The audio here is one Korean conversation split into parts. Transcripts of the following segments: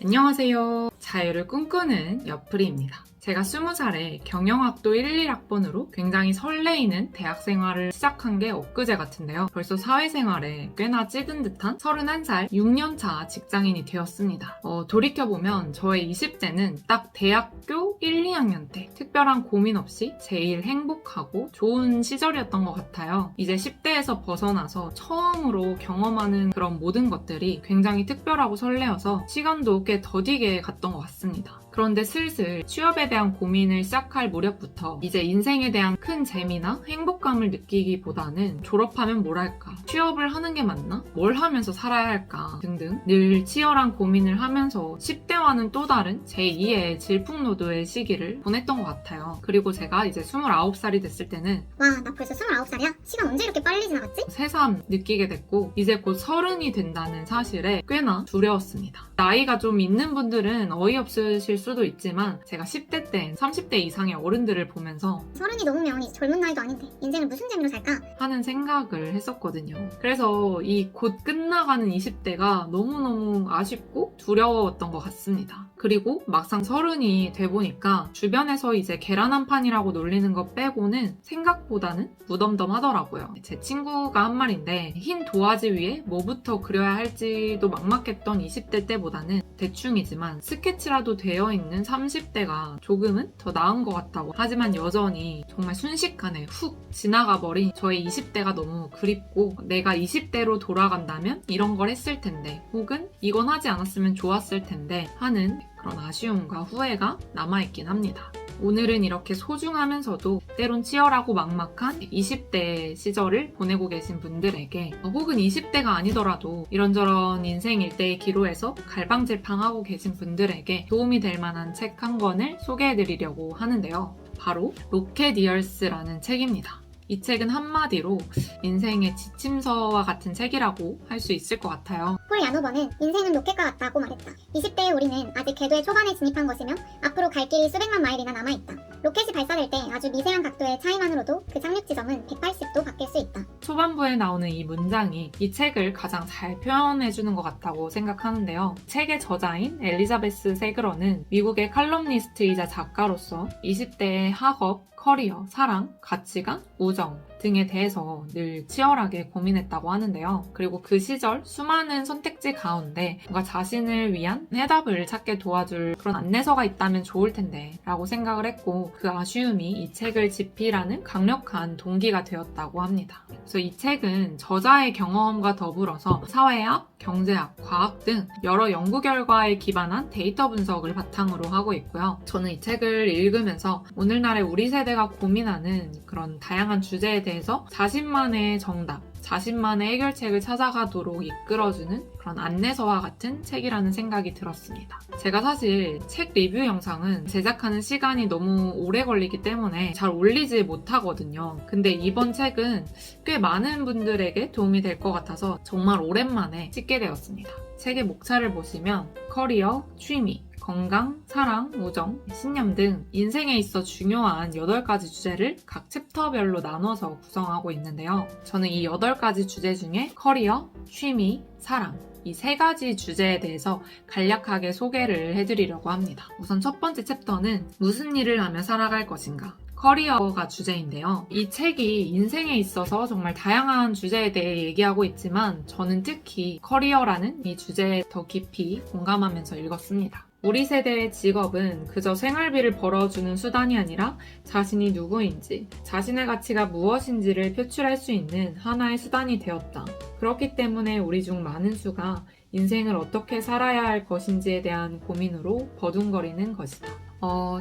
안녕하세요. 자유를 꿈꾸는 옆프리입니다. 제가 20살에 경영학도 1, 2학번으로 굉장히 설레이는 대학 생활을 시작한 게 엊그제 같은데요. 벌써 사회생활에 꽤나 찌든 듯한 31살 6년차 직장인이 되었습니다. 돌이켜보면 저의 20대는 딱 대학교 1, 2학년 때 특별한 고민 없이 제일 행복하고 좋은 시절이었던 것 같아요. 이제 10대에서 벗어나서 처음으로 경험하는 그런 모든 것들이 굉장히 특별하고 설레어서 시간도 꽤 더디게 갔던 것 같습니다. 그런데 슬슬 취업에 대한 고민을 시작할 무렵부터 이제 인생에 대한 큰 재미나 행복감을 느끼기보다는 졸업하면 뭘 할까? 취업을 하는 게 맞나? 뭘 하면서 살아야 할까? 등등 늘 치열한 고민을 하면서 10대와는 또 다른 제2의 질풍노도의 시기를 보냈던 것 같아요. 그리고 제가 이제 29살이 됐을 때는 와, 나 벌써 29살이야? 시간 언제 이렇게 빨리 지나갔지? 새삼 느끼게 됐고 이제 곧 30이 된다는 사실에 꽤나 두려웠습니다. 나이가 좀 있는 분들은 어이없으실 수도 있지만 제가 10대 때 30대 이상의 어른들을 보면서 30이 넘으면 이제 젊은 나이도 아닌데 인생을 무슨 재미로 살까? 하는 생각을 했었거든요. 그래서 이 곧 끝나가는 20대가 너무너무 아쉽고 두려웠던 것 같습니다. 그리고 막상 30이 돼보니까 주변에서 이제 계란 한 판이라고 놀리는 것 빼고는 생각보다는 무덤덤하더라고요. 제 친구가 한 말인데 흰 도화지 위에 뭐부터 그려야 할지도 막막했던 20대 때보다는 대충이지만 스케치라도 되어 있는 30대가 조금은 더 나은 것 같다고. 하지만 여전히 정말 순식간에 훅 지나가 버린 저의 20대가 너무 그립고 내가 20대로 돌아간다면 이런 걸 했을 텐데 혹은 이건 하지 않았으면 좋았을 텐데 하는 그런 아쉬움과 후회가 남아있긴 합니다. 오늘은 이렇게 소중하면서도 때론 치열하고 막막한 20대 시절을 보내고 계신 분들에게 혹은 20대가 아니더라도 이런저런 인생 일대의 기로에서 갈팡질팡하고 계신 분들에게 도움이 될 만한 책 한 권을 소개해드리려고 하는데요. 바로 로켓이어스라는 책입니다. 이 책은 한마디로 인생의 지침서와 같은 책이라고 할 수 있을 것 같아요. 폴 야노버는 인생은 로켓과 같다고 말했다. 20대의 우리는 아직 궤도의 초반에 진입한 것이며 앞으로 갈 길이 수백만 마일이나 남아있다. 로켓이 발사될 때 아주 미세한 각도의 차이만으로도 그 착륙 지점은 180도 바뀔 수 있다. 초반부에 나오는 이 문장이 이 책을 가장 잘 표현해주는 것 같다고 생각하는데요. 책의 저자인 엘리자베스 세그러는 미국의 칼럼니스트이자 작가로서 20대의 학업, 커리어, 사랑, 가치관, 우정 등에 대해서 늘 치열하게 고민했다고 하는데요. 그리고 그 시절 수많은 선택지 가운데 뭔가 자신을 위한 해답을 찾게 도와줄 그런 안내서가 있다면 좋을 텐데 라고 생각을 했고 그 아쉬움이 이 책을 집필하는 강력한 동기가 되었다고 합니다. 그래서 이 책은 저자의 경험과 더불어서 사회학, 경제학, 과학 등 여러 연구 결과에 기반한 데이터 분석을 바탕으로 하고 있고요. 저는 이 책을 읽으면서 오늘날의 우리 세대가 고민하는 그런 다양한 주제에 대해서 자신만의 정답, 자신만의 해결책을 찾아가도록 이끌어주는 그런 안내서와 같은 책이라는 생각이 들었습니다. 제가 사실 책 리뷰 영상은 제작하는 시간이 너무 오래 걸리기 때문에 잘 올리지 못하거든요. 근데 이번 책은 꽤 많은 분들에게 도움이 될 것 같아서 정말 오랜만에 찍게 되었습니다. 책의 목차를 보시면 커리어, 취미, 건강, 사랑, 우정, 신념 등 인생에 있어 중요한 8가지 주제를 각 챕터별로 나눠서 구성하고 있는데요. 저는 이 8가지 주제 중에 커리어, 취미, 사랑 이 3가지 주제에 대해서 간략하게 소개를 해드리려고 합니다. 우선 첫 번째 챕터는 무슨 일을 하며 살아갈 것인가? 커리어가 주제인데요. 이 책이 인생에 있어서 정말 다양한 주제에 대해 얘기하고 있지만 저는 특히 커리어라는 이 주제에 더 깊이 공감하면서 읽었습니다. 우리 세대의 직업은 그저 생활비를 벌어주는 수단이 아니라 자신이 누구인지, 자신의 가치가 무엇인지를 표출할 수 있는 하나의 수단이 되었다. 그렇기 때문에 우리 중 많은 수가 인생을 어떻게 살아야 할 것인지에 대한 고민으로 버둥거리는 것이다.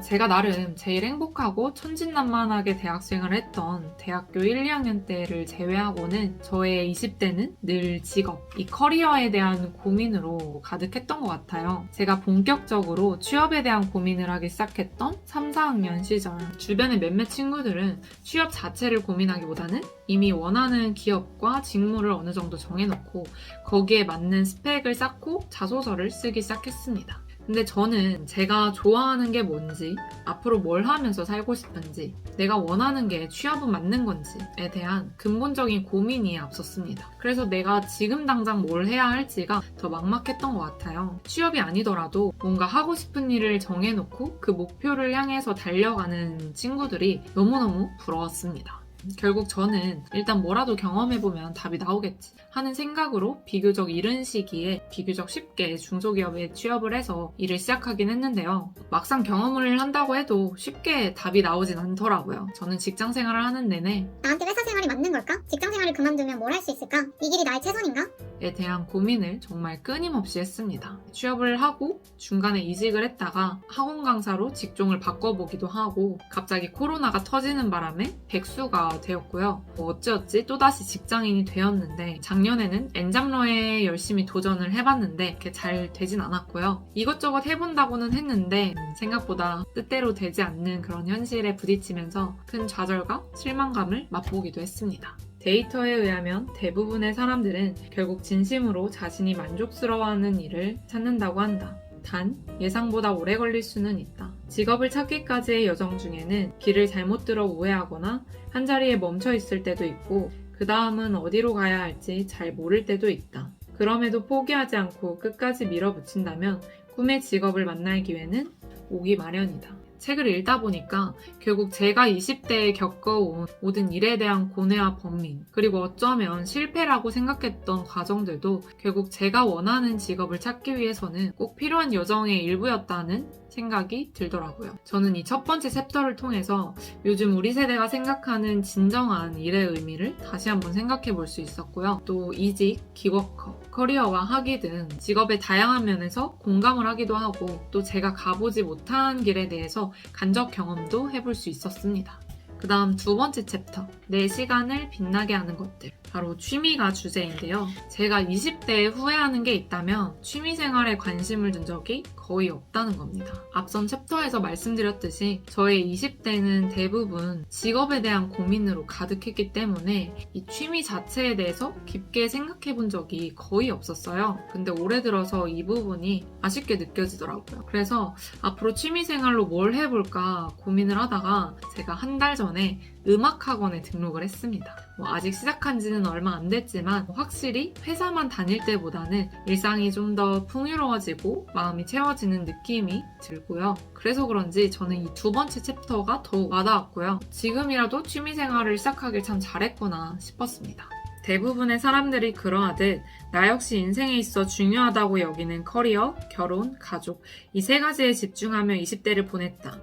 제가 나름 제일 행복하고 천진난만하게 대학생활을 했던 대학교 1, 2학년 때를 제외하고는 저의 20대는 늘 직업, 이 커리어에 대한 고민으로 가득했던 것 같아요. 제가 본격적으로 취업에 대한 고민을 하기 시작했던 3, 4학년 시절 주변의 몇몇 친구들은 취업 자체를 고민하기보다는 이미 원하는 기업과 직무를 어느 정도 정해놓고 거기에 맞는 스펙을 쌓고 자소서를 쓰기 시작했습니다. 근데 저는 제가 좋아하는 게 뭔지, 앞으로 뭘 하면서 살고 싶은지, 내가 원하는 게 취업은 맞는 건지에 대한 근본적인 고민이 앞섰습니다. 그래서 내가 지금 당장 뭘 해야 할지가 더 막막했던 것 같아요. 취업이 아니더라도 뭔가 하고 싶은 일을 정해놓고 그 목표를 향해서 달려가는 친구들이 너무너무 부러웠습니다. 결국 저는 일단 뭐라도 경험해보면 답이 나오겠지 하는 생각으로 비교적 이른 시기에 비교적 쉽게 중소기업에 취업을 해서 일을 시작하긴 했는데요. 막상 경험을 한다고 해도 쉽게 답이 나오진 않더라고요. 저는 직장 생활을 하는 내내 나한테 회사 생활이 맞는 걸까? 직장 생활을 그만두면 뭘 할 수 있을까? 이 길이 나의 최선인가? 에 대한 고민을 정말 끊임없이 했습니다. 취업을 하고 중간에 이직을 했다가 학원 강사로 직종을 바꿔보기도 하고 갑자기 코로나가 터지는 바람에 백수가 되었고요. 어찌어찌 또다시 직장인이 되었는데 작년에는 엔잡러에 열심히 도전을 해봤는데 그렇게 잘 되진 않았고요. 이것저것 해본다고는 했는데 생각보다 뜻대로 되지 않는 그런 현실에 부딪히면서 큰 좌절과 실망감을 맛보기도 했습니다. 데이터에 의하면 대부분의 사람들은 결국 진심으로 자신이 만족스러워하는 일을 찾는다고 한다. 단, 예상보다 오래 걸릴 수는 있다. 직업을 찾기까지의 여정 중에는 길을 잘못 들어 오해하거나 한자리에 멈춰 있을 때도 있고, 그 다음은 어디로 가야 할지 잘 모를 때도 있다. 그럼에도 포기하지 않고 끝까지 밀어붙인다면 꿈의 직업을 만날 기회는 오기 마련이다. 책을 읽다 보니까 결국 제가 20대에 겪어온 모든 일에 대한 고뇌와 번민, 그리고 어쩌면 실패라고 생각했던 과정들도 결국 제가 원하는 직업을 찾기 위해서는 꼭 필요한 여정의 일부였다는 생각이 들더라고요. 저는 이 첫 번째 챕터를 통해서 요즘 우리 세대가 생각하는 진정한 일의 의미를 다시 한번 생각해 볼 수 있었고요. 또 이직, 기워커, 커리어와 학위 등 직업의 다양한 면에서 공감을 하기도 하고 또 제가 가보지 못한 길에 대해서 간접 경험도 해볼 수 있었습니다. 그 다음 두 번째 챕터, 내 시간을 빛나게 하는 것들. 바로 취미가 주제인데요. 제가 20대에 후회하는 게 있다면 취미생활에 관심을 둔 적이 거의 없다는 겁니다. 앞선 챕터에서 말씀드렸듯이 저의 20대는 대부분 직업에 대한 고민으로 가득했기 때문에 이 취미 자체에 대해서 깊게 생각해 본 적이 거의 없었어요. 근데 올해 들어서 이 부분이 아쉽게 느껴지더라고요. 그래서 앞으로 취미생활로 뭘 해볼까 고민을 하다가 제가 한 달 전에 음악학원에 등록을 했습니다. 아직 시작한 지는 얼마 안 됐지만 확실히 회사만 다닐 때보다는 일상이 좀 더 풍요로워지고 마음이 채워지는 느낌이 들고요. 그래서 그런지 저는 이 두 번째 챕터가 더욱 와닿았고요. 지금이라도 취미생활을 시작하길 참 잘했구나 싶었습니다. 대부분의 사람들이 그러하듯 나 역시 인생에 있어 중요하다고 여기는 커리어, 결혼, 가족 이 세 가지에 집중하며 20대를 보냈다.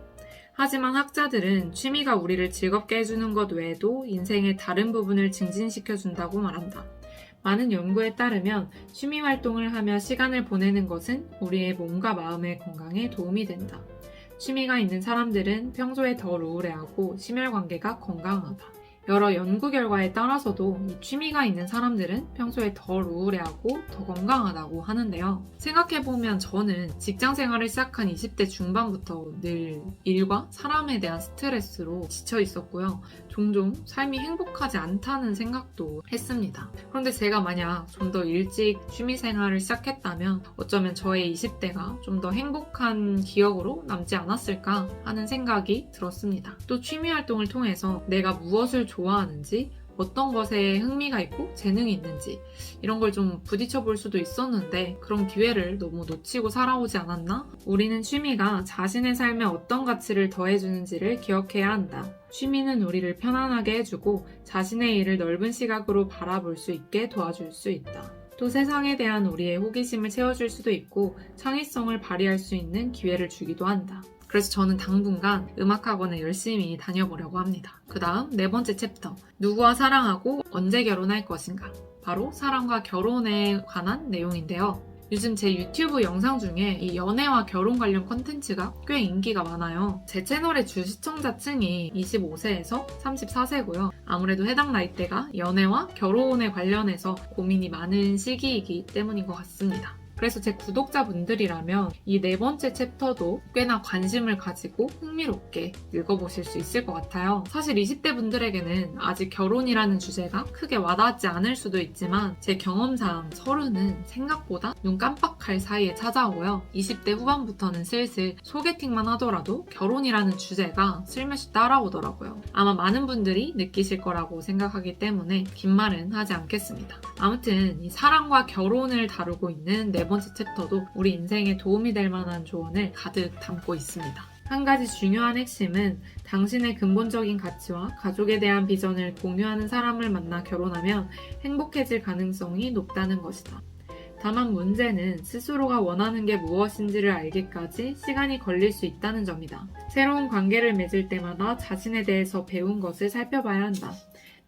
하지만 학자들은 취미가 우리를 즐겁게 해주는 것 외에도 인생의 다른 부분을 증진시켜준다고 말한다. 많은 연구에 따르면 취미 활동을 하며 시간을 보내는 것은 우리의 몸과 마음의 건강에 도움이 된다. 취미가 있는 사람들은 평소에 덜 우울해하고 심혈관계가 건강하다. 여러 연구 결과에 따라서도 이 취미가 있는 사람들은 평소에 덜 우울해하고 더 건강하다고 하는데요. 생각해보면 저는 직장 생활을 시작한 20대 중반부터 늘 일과 사람에 대한 스트레스로 지쳐 있었고요. 종종 삶이 행복하지 않다는 생각도 했습니다. 그런데 제가 만약 좀 더 일찍 취미 생활을 시작했다면 어쩌면 저의 20대가 좀 더 행복한 기억으로 남지 않았을까 하는 생각이 들었습니다. 또 취미 활동을 통해서 내가 무엇을 좋아하는지, 어떤 것에 흥미가 있고 재능이 있는지 이런 걸 좀 부딪혀 볼 수도 있었는데 그런 기회를 너무 놓치고 살아오지 않았나? 우리는 취미가 자신의 삶에 어떤 가치를 더해주는지를 기억해야 한다. 취미는 우리를 편안하게 해주고 자신의 일을 넓은 시각으로 바라볼 수 있게 도와줄 수 있다. 또 세상에 대한 우리의 호기심을 채워줄 수도 있고 창의성을 발휘할 수 있는 기회를 주기도 한다. 그래서 저는 당분간 음악학원에 열심히 다녀보려고 합니다. 그 다음 네 번째 챕터, 누구와 사랑하고 언제 결혼할 것인가. 바로 사랑과 결혼에 관한 내용인데요. 요즘 제 유튜브 영상 중에 이 연애와 결혼 관련 콘텐츠가 꽤 인기가 많아요. 제 채널의 주 시청자층이 25세에서 34세고요. 아무래도 해당 나이대가 연애와 결혼에 관련해서 고민이 많은 시기이기 때문인 것 같습니다. 그래서 제 구독자분들이라면 이 네 번째 챕터도 꽤나 관심을 가지고 흥미롭게 읽어보실 수 있을 것 같아요. 사실 20대 분들에게는 아직 결혼이라는 주제가 크게 와닿지 않을 수도 있지만 제 경험상 30은 생각보다 눈 깜빡할 사이에 찾아오고요. 20대 후반부터는 슬슬 소개팅만 하더라도 결혼이라는 주제가 슬며시 따라오더라고요. 아마 많은 분들이 느끼실 거라고 생각하기 때문에 긴 말은 하지 않겠습니다. 아무튼 이 사랑과 결혼을 다루고 있는 네 번째 챕터도 우리 인생에 도움이 될 만한 조언을 가득 담고 있습니다. 한 가지 중요한 핵심은 당신의 근본적인 가치와 가족에 대한 비전을 공유하는 사람을 만나 결혼하면 행복해질 가능성이 높다는 것이다. 다만 문제는 스스로가 원하는 게 무엇인지를 알기까지 시간이 걸릴 수 있다는 점이다. 새로운 관계를 맺을 때마다 자신에 대해서 배운 것을 살펴봐야 한다.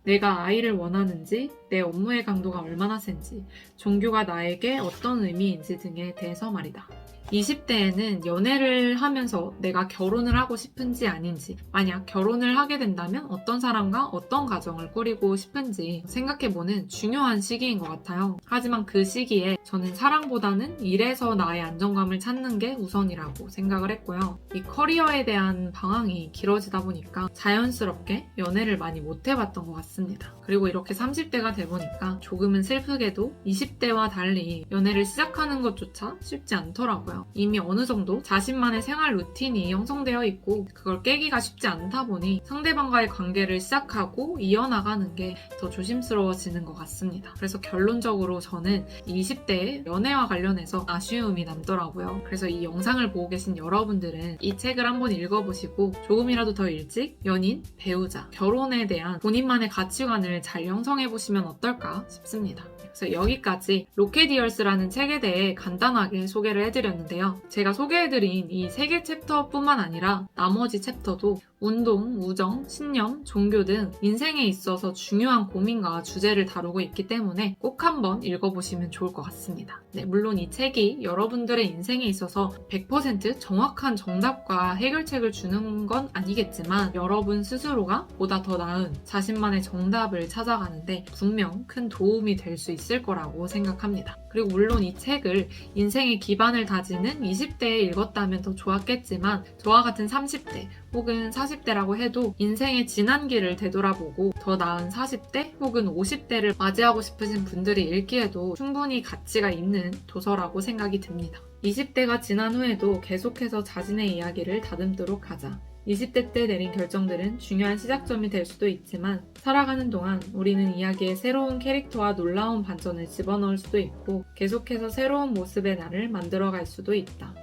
내가 아이를 원하는지, 내 업무의 강도가 얼마나 센지, 종교가 나에게 어떤 의미인지 등에 대해서 말이다. 20대에는 연애를 하면서 내가 결혼을 하고 싶은지 아닌지, 만약 결혼을 하게 된다면 어떤 사람과 어떤 가정을 꾸리고 싶은지 생각해보는 중요한 시기인 것 같아요. 하지만 그 시기에 저는 사랑보다는 일에서 나의 안정감을 찾는 게 우선이라고 생각을 했고요. 이 커리어에 대한 방황이 길어지다 보니까 자연스럽게 연애를 많이 못 해봤던 것 같습니다. 그리고 이렇게 30대가 돼 보니까 조금은 슬프게도 20대와 달리 연애를 시작하는 것조차 쉽지 않더라고요. 이미 어느 정도 자신만의 생활 루틴이 형성되어 있고 그걸 깨기가 쉽지 않다 보니 상대방과의 관계를 시작하고 이어나가는 게 더 조심스러워지는 것 같습니다. 그래서 결론적으로 저는 20대의 연애와 관련해서 아쉬움이 남더라고요. 그래서 이 영상을 보고 계신 여러분들은 이 책을 한번 읽어보시고 조금이라도 더 일찍 연인, 배우자, 결혼에 대한 본인만의 가치관을 잘 형성해보시면 어떨까 싶습니다. 그래서 여기까지 로켓이얼스라는 책에 대해 간단하게 소개를 해드렸는데요. 제가 소개해드린 이 3개 챕터뿐만 아니라 나머지 챕터도 운동, 우정, 신념, 종교 등 인생에 있어서 중요한 고민과 주제를 다루고 있기 때문에 꼭 한번 읽어보시면 좋을 것 같습니다. 네, 물론 이 책이 여러분들의 인생에 있어서 100% 정확한 정답과 해결책을 주는 건 아니겠지만 여러분 스스로가 보다 더 나은 자신만의 정답을 찾아가는데 분명 큰 도움이 될 수 있을 거라고 생각합니다. 그리고 물론 이 책을 인생의 기반을 다지는 20대에 읽었다면 더 좋았겠지만 저와 같은 30대 혹은 40대라고 해도 인생의 지난 길을 되돌아보고 더 나은 40대 혹은 50대를 맞이하고 싶으신 분들이 읽기에도 충분히 가치가 있는 도서라고 생각이 듭니다. 20대가 지난 후에도 계속해서 자신의 이야기를 다듬도록 하자. 20대 때 내린 결정들은 중요한 시작점이 될 수도 있지만 살아가는 동안 우리는 이야기에 새로운 캐릭터와 놀라운 반전을 집어넣을 수도 있고 계속해서 새로운 모습의 나를 만들어갈 수도 있다.